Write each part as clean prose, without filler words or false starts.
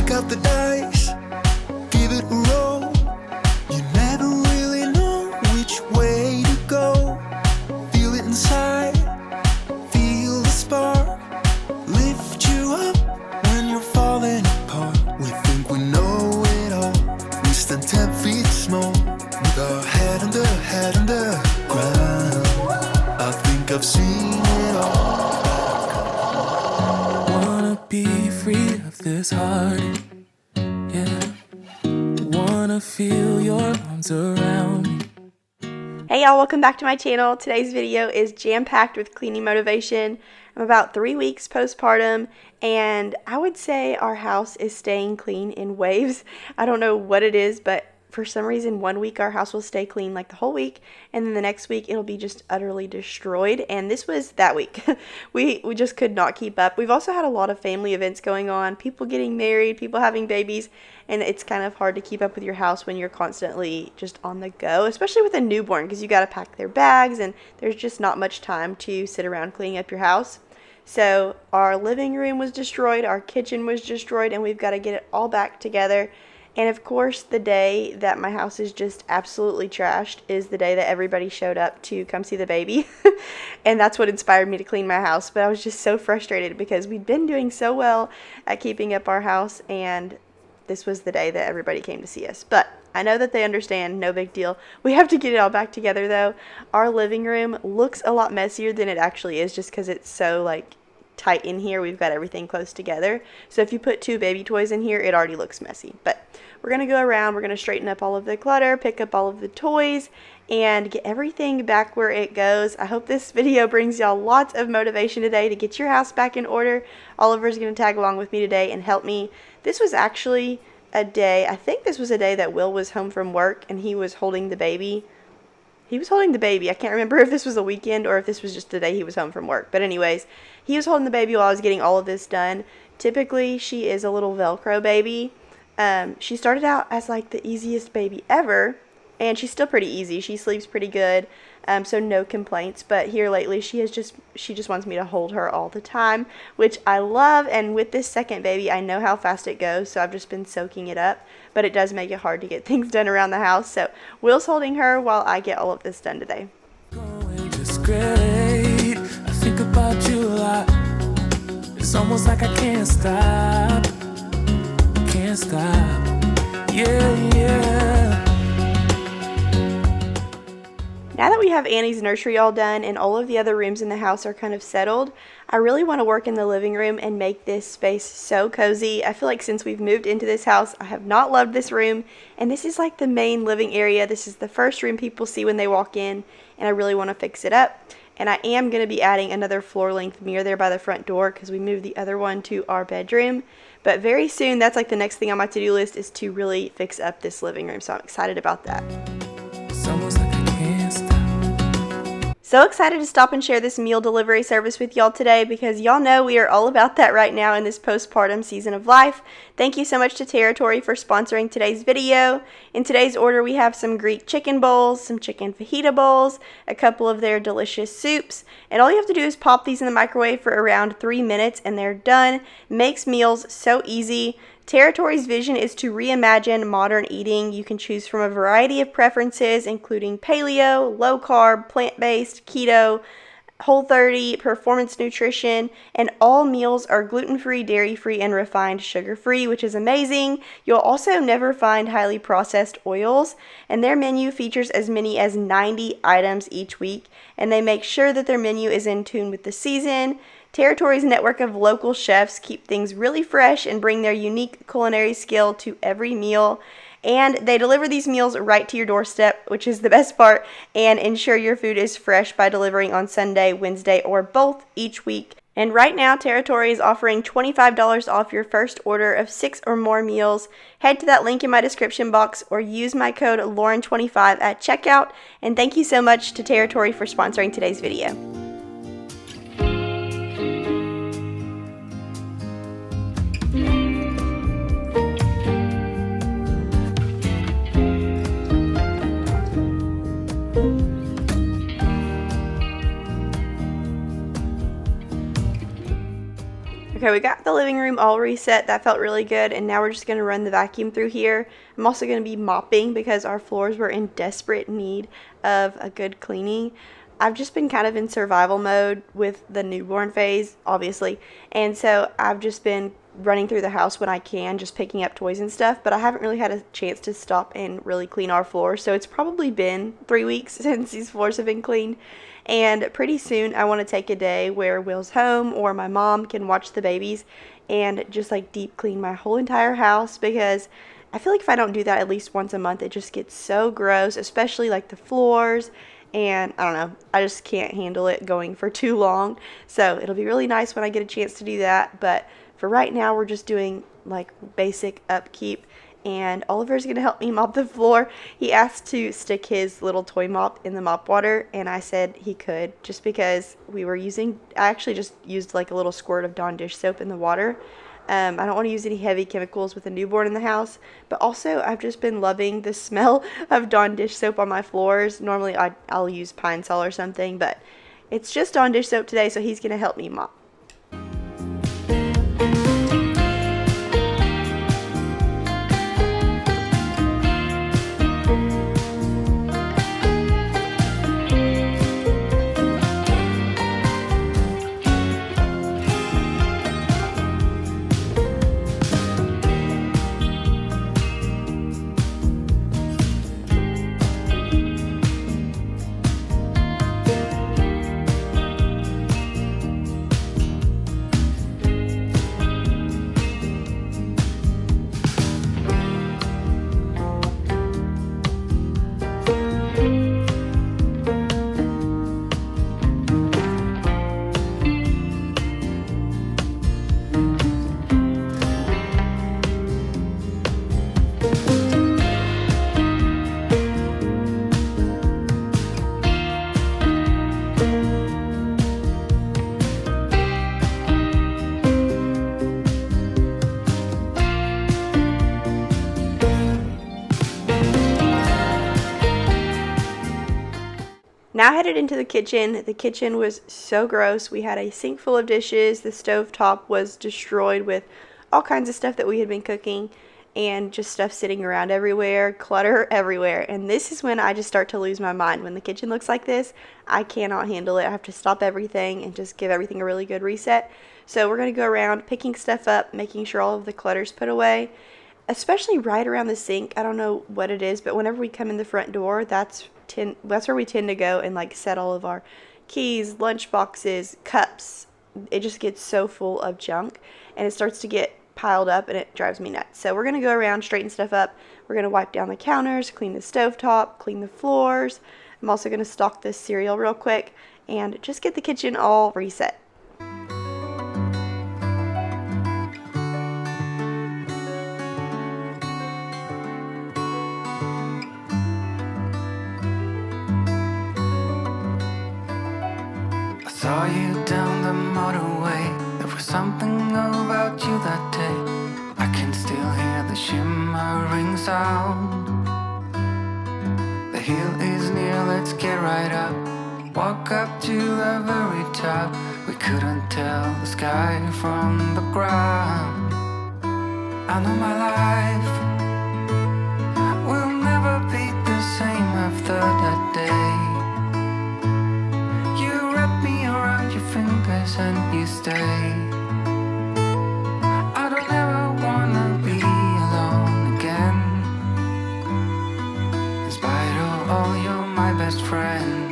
pick up the dice, give it a roll. You never really know which way to go. Feel it inside, feel the spark, lift you up when you're falling apart. We think we know it all, we stand 10 feet small, with our head under ground. I think I've seen it all. Wanna be free of this heart, yeah. Wanna feel your arms around me. Hey y'all, welcome back to my channel. Today's video is jam-packed with cleaning motivation. I'm about 3 weeks postpartum, and I would say our house is staying clean in waves. I don't know what it is, but for some reason 1 week our house will stay clean like the whole week, and then the next week it'll be just utterly destroyed, and this was that week. we just could not keep up. We've also had a lot of family events going on, people getting married, people having babies, and it's kind of hard to keep up with your house when you're constantly just on the go, especially with a newborn, because you got to pack their bags and there's just not much time to sit around cleaning up your house. So our living room was destroyed, our kitchen was destroyed, and we've got to get it all back together. And of course, the day that my house is just absolutely trashed is the day that everybody showed up to come see the baby. And that's what inspired me to clean my house. But I was just so frustrated because we'd been doing so well at keeping up our house, and this was the day that everybody came to see us. But I know that they understand, no big deal. We have to get it all back together though. Our living room looks a lot messier than it actually is, just because it's so like tight in here. We've got everything close together. So if you put 2 baby toys in here, it already looks messy. But we're going to go around, we're going to straighten up all of the clutter, pick up all of the toys, and get everything back where it goes. I hope this video brings y'all lots of motivation today to get your house back in order. Oliver's going to tag along with me today and help me. This was actually a day, I think this was a day that Will was home from work and he was holding the baby. He was holding the baby. I can't remember if this was a weekend or if this was just the day he was home from work. But anyways, he was holding the baby while I was getting all of this done. Typically, she is a little Velcro baby. She started out as like the easiest baby ever, and she's still pretty easy. She sleeps pretty good, so no complaints. But here lately, she just wants me to hold her all the time, which I love. And with this second baby, I know how fast it goes, so I've just been soaking it up. But it does make it hard to get things done around the house. So Will's holding her while I get all of this done today. Going just great. I think about you a lot. It's almost like I can't stop. Can't stop. Yeah. Now that we have Annie's nursery all done and all of the other rooms in the house are kind of settled, I really want to work in the living room and make this space so cozy. I feel like since we've moved into this house, I have not loved this room, and this is like the main living area. This is the first room people see when they walk in, and I really want to fix it up. And I am going to be adding another floor-length mirror there by the front door because we moved the other one to our bedroom. But very soon, that's like the next thing on my to-do list, is to really fix up this living room. So I'm excited about that. It's almost like I can't stop. So excited to stop and share this meal delivery service with y'all today, because y'all know we are all about that right now in this postpartum season of life. Thank you so much to Territory for sponsoring today's video. In today's order, we have some Greek chicken bowls, some chicken fajita bowls, a couple of their delicious soups, and all you have to do is pop these in the microwave for around 3 minutes and they're done. Makes meals so easy. Territory's vision is to reimagine modern eating. You can choose from a variety of preferences, including paleo, low carb, plant-based, keto, Whole30, performance nutrition, and all meals are gluten-free, dairy-free, and refined sugar-free, which is amazing. You'll also never find highly processed oils, and their menu features as many as 90 items each week, and they make sure that their menu is in tune with the season. Territory's network of local chefs keep things really fresh and bring their unique culinary skill to every meal. And they deliver these meals right to your doorstep, which is the best part, and ensure your food is fresh by delivering on Sunday, Wednesday, or both each week. And right now, Territory is offering $25 off your first order of 6 or more meals. Head to that link in my description box or use my code Lauren25 at checkout. And thank you so much to Territory for sponsoring today's video. Okay, Okay, we got the living room all reset. That felt really good. And now we're just going to run the vacuum through here. I'm also going to be mopping because our floors were in desperate need of a good cleaning. I've just been kind of in survival mode with the newborn phase, obviously. And so I've just been running through the house when I can, just picking up toys and stuff. But I haven't really had a chance to stop and really clean our floors. So it's probably been 3 weeks since these floors have been cleaned. And pretty soon I want to take a day where Will's home or my mom can watch the babies and just like deep clean my whole entire house, because I feel like if I don't do that at least once a month, it just gets so gross, especially like the floors. And I don't know, I just can't handle it going for too long. So it'll be really nice when I get a chance to do that. But for right now, we're just doing like basic upkeep. And Oliver's going to help me mop the floor. He asked to stick his little toy mop in the mop water, and I said he could, just because I actually just used like a little squirt of Dawn dish soap in the water. I don't want to use any heavy chemicals with a newborn in the house, but also I've just been loving the smell of Dawn dish soap on my floors. Normally I'll use Pine Sol or something, but it's just Dawn dish soap today, so he's going to help me mop. Now headed into the kitchen. The kitchen was so gross. We had a sink full of dishes. The stove top was destroyed with all kinds of stuff that we had been cooking, and just stuff sitting around everywhere, clutter everywhere. And this is when I just start to lose my mind. When the kitchen looks like this, I cannot handle it. I have to stop everything and just give everything a really good reset. So we're going to go around picking stuff up, making sure all of the clutter's put away, especially right around the sink. I don't know what it is, but whenever we come in the front door, that's where we tend to go and like set all of our keys, lunch boxes, cups. It just gets so full of junk, and it starts to get piled up, and it drives me nuts. So we're going to go around, straighten stuff up. We're going to wipe down the counters, clean the stovetop, clean the floors. I'm also going to stock this cereal real quick and just get the kitchen all reset. Saw you down the motorway. There was something about you that day. I can still hear the shimmering sound. The hill is near, let's get right up. Walk up to the very top. We couldn't tell the sky from the ground. I know my life will never be the same after that day. Fingers and you stay. I don't ever wanna be alone again. In spite of all, you're my best friend.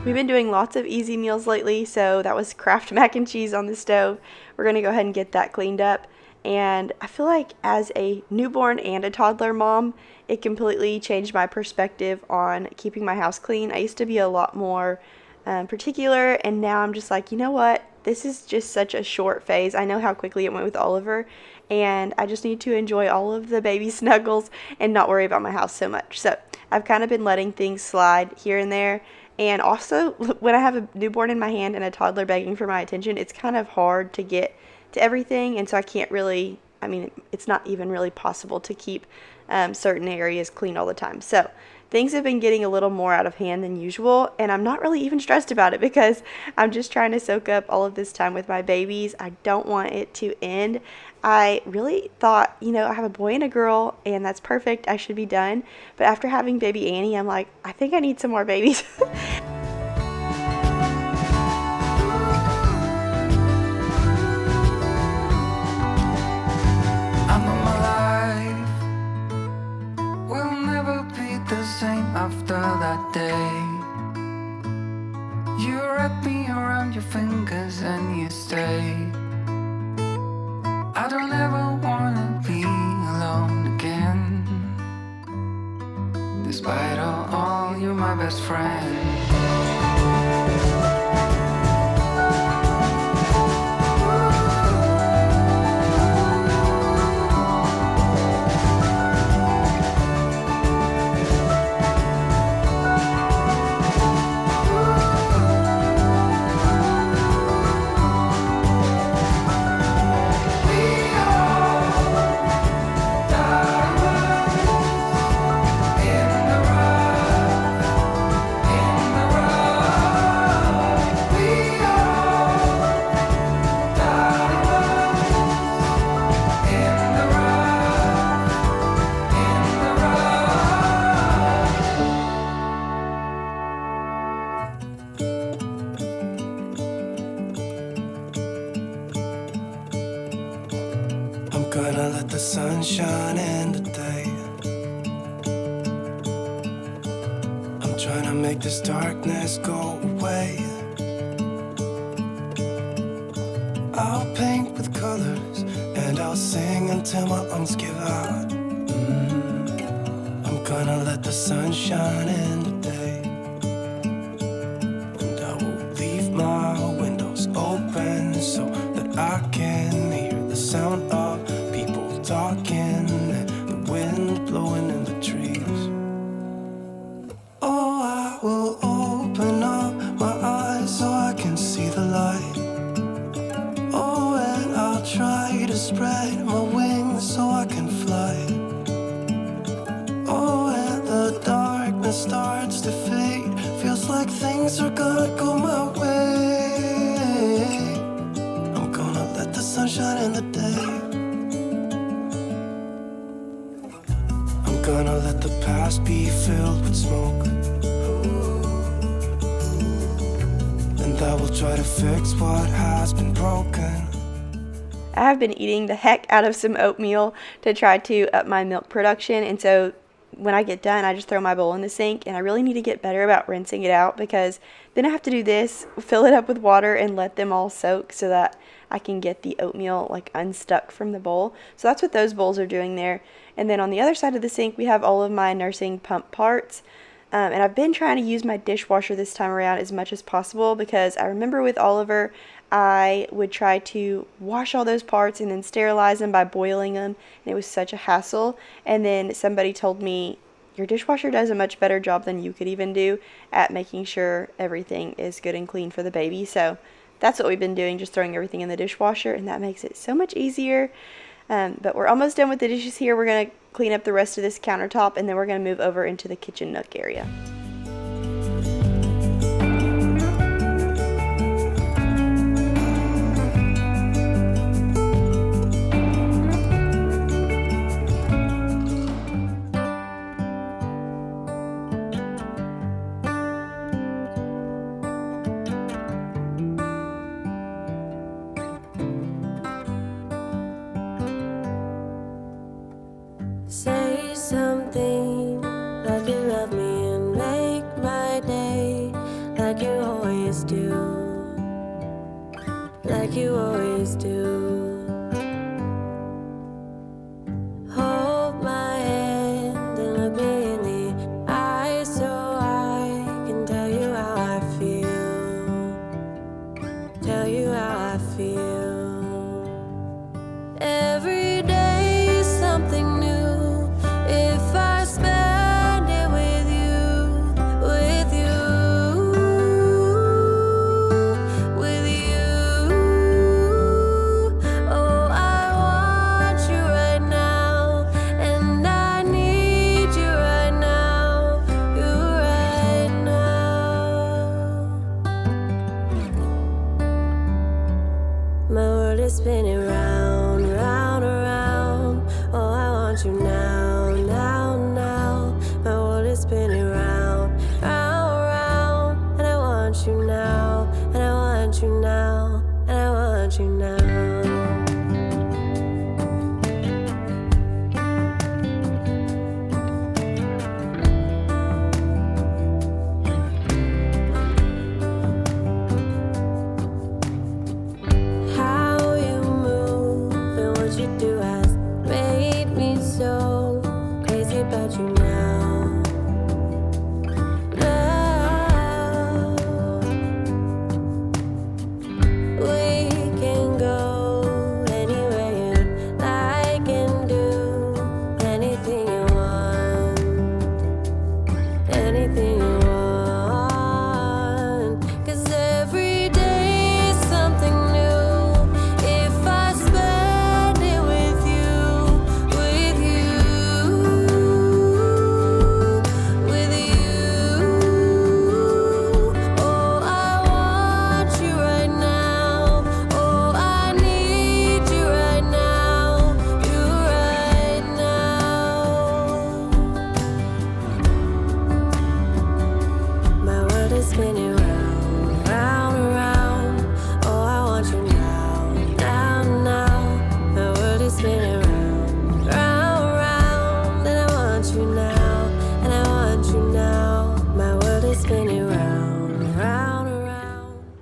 We've been doing lots of easy meals lately, so that was Kraft mac and cheese on the stove. We're going to go ahead and get that cleaned up. And I feel like as a newborn and a toddler mom, it completely changed my perspective on keeping my house clean. I used to be a lot more particular, and now I'm just like, you know what? This is just such a short phase. I know how quickly it went with Oliver, and I just need to enjoy all of the baby snuggles and not worry about my house so much. So I've kind of been letting things slide here and there, And also, when I have a newborn in my hand and a toddler begging for my attention, it's kind of hard to get to everything, and so I can't really, I mean, it's not even really possible to keep certain areas clean all the time. So things have been getting a little more out of hand than usual, and I'm not really even stressed about it because I'm just trying to soak up all of this time with my babies. I don't want it to end. I really thought, I have a boy and a girl, and that's perfect. I should be done. But after having baby Annie, I'm like, I think I need some more babies. After that day, you wrap me around your fingers and you stay. I don't ever wanna be alone again. Despite all, you're my best friend. Gonna let the sun shine in today. I'm trying to make this darkness go away. I'll paint with colors and I'll sing until my lungs give out. I'm gonna let the sun shine in today. And I will leave my windows open so that I can hear the sound of talking and the wind blowing in the trees. Oh, I will open up my eyes so I can see the light. Oh, and I'll try to spread my wings so I can fly. Oh, and the darkness starts to fade. Feels like things are gonna go my way. I'm gonna let the sun shine in the day. Gonna let the past be filled with smoke, and I will try to fix what has been broken. I have been eating the heck out of some oatmeal to try to up my milk production, and so when I get done, I just throw my bowl in the sink, and I really need to get better about rinsing it out because then I have to do this, fill it up with water, and let them all soak so that I can get the oatmeal like unstuck from the bowl. So that's what those bowls are doing there. And then on the other side of the sink, we have all of my nursing pump parts. And I've been trying to use my dishwasher this time around as much as possible because I remember with Oliver, I would try to wash all those parts and then sterilize them by boiling them, and it was such a hassle. And then somebody told me, your dishwasher does a much better job than you could even do at making sure everything is good and clean for the baby. So that's what we've been doing, just throwing everything in the dishwasher, and that makes it so much easier. But we're almost done with the dishes here. We're going to clean up the rest of this countertop, and then we're going to move over into the kitchen nook area. Say something like you love me and make my day, like you always do, like you always do. Hold my hand and look me in the eyes so I can tell you how I feel, tell you how I feel. Every day is something new. If I spend it with you, world is spinning round, round, around. Oh, I want you now, now, now. My world is spinning round, round, round. And I want you now, and I want you now, and I want you now.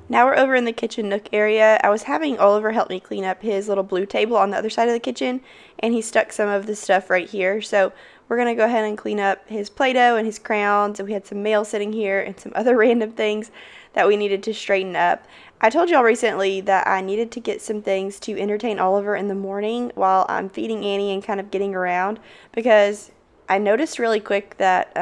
Now we're over in the kitchen nook area. I was having Oliver help me clean up his little blue table on the other side of the kitchen, and he stuck some of the stuff right here. So we're going to go ahead and clean up his Play-Doh and his crayons, and we had some mail sitting here and some other random things that we needed to straighten up. I told y'all recently that I needed to get some things to entertain Oliver in the morning while I'm feeding Annie and kind of getting around, because I noticed really quick that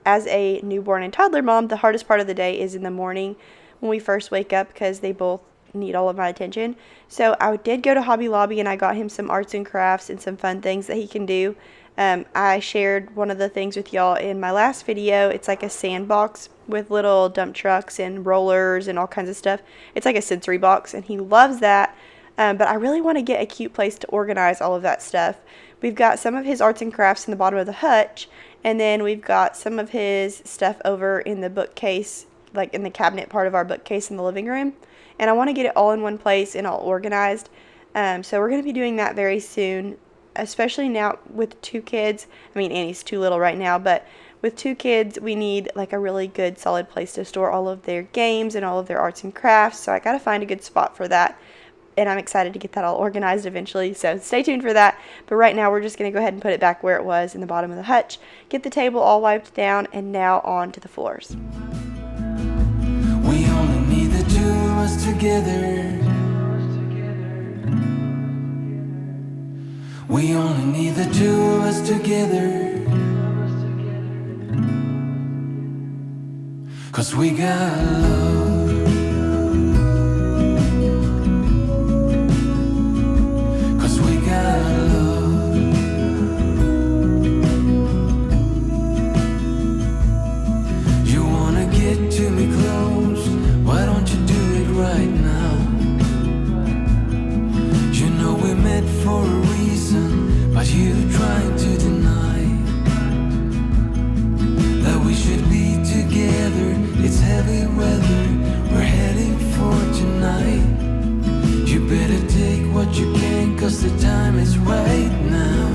as a newborn and toddler mom, the hardest part of the day is in the morning when we first wake up, because they both need all of my attention. So I did go to Hobby Lobby and I got him some arts and crafts and some fun things that he can do. I shared one of the things with y'all in my last video. It's like a sandbox with little dump trucks and rollers and all kinds of stuff. It's like a sensory box, and he loves that. But I really want to get a cute place to organize all of that stuff. We've got some of his arts and crafts in the bottom of the hutch, and then we've got some of his stuff over in the bookcase, like in the cabinet part of our bookcase in the living room. And I want to get it all in one place and all organized. So we're going to be doing that very soon, especially now with 2 kids. I mean, Annie's too little right now, but with 2 kids, we need like a really good solid place to store all of their games and all of their arts and crafts. So I got to find a good spot for that, and I'm excited to get that all organized eventually. So stay tuned for that. But right now we're just going to go ahead and put it back where it was in the bottom of the hutch, get the table all wiped down, and now on to the floors. We only need the 2 of us together. We only need the 2 of us together. 'Cause we got love. 'Cause we got love. You wanna get to me close? Why don't you do it right now? You know we met for a reason, but you trying to deny that we should be together. It's heavy weather we're heading for tonight. You better take what you can, 'cause the time is right now.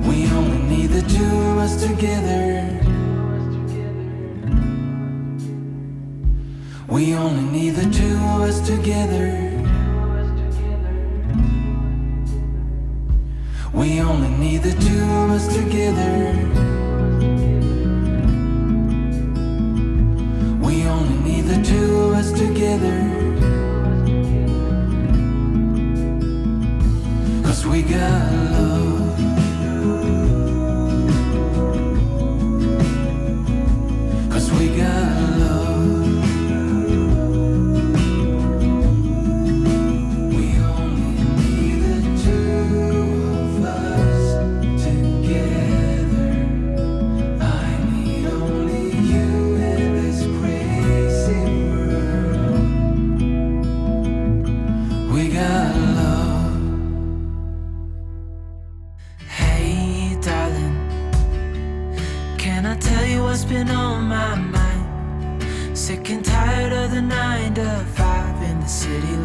We only need the 2 of us together. We only need the 2 of us together. We only need the 2 of us together. We only need the 2 of us together. 'Cause we got love. 'Cause we got love.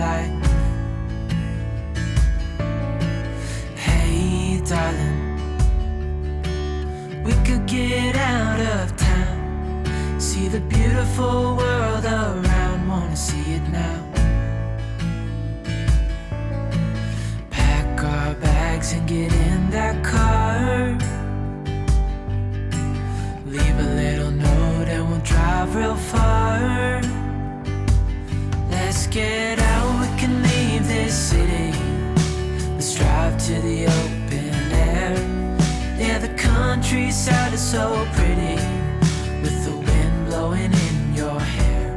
light. Hey, darling, we could get out of town, see the beautiful world around, wanna see it now. Pack our bags and get in that car, leave a little note and we'll drive real far. Let's get out, we can leave this city, let's drive to the open air. Yeah, the countryside is so pretty, with the wind blowing in your hair.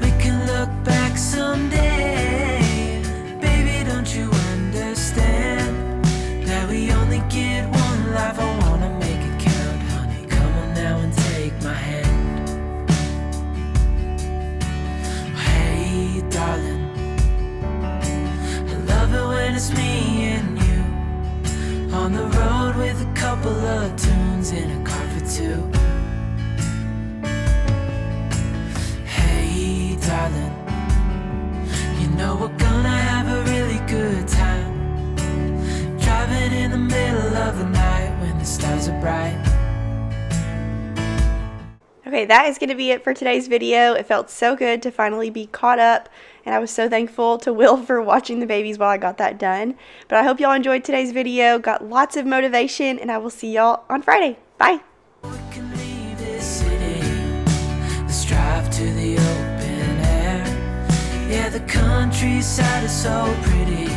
We can look back someday, baby, don't you understand that we only get one life? I wanna make it count, honey, come on now and take my hand. Hey, darling, I love it when it's me and you, on the road with a couple of tunes in a car for two. Hey, darling, you know we're gonna have a really good time, driving in the middle of the night when the stars are bright. Okay, that is going to be it for today's video. It felt so good to finally be caught up, and I was so thankful to Will for watching the babies while I got that done. But I hope y'all enjoyed today's video, got lots of motivation, and I will see y'all on Friday. Bye! We can leave this city, let's drive to the open air. Yeah, the countryside is so pretty,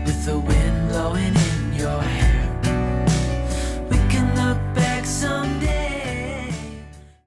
with the wind blowing in your hair.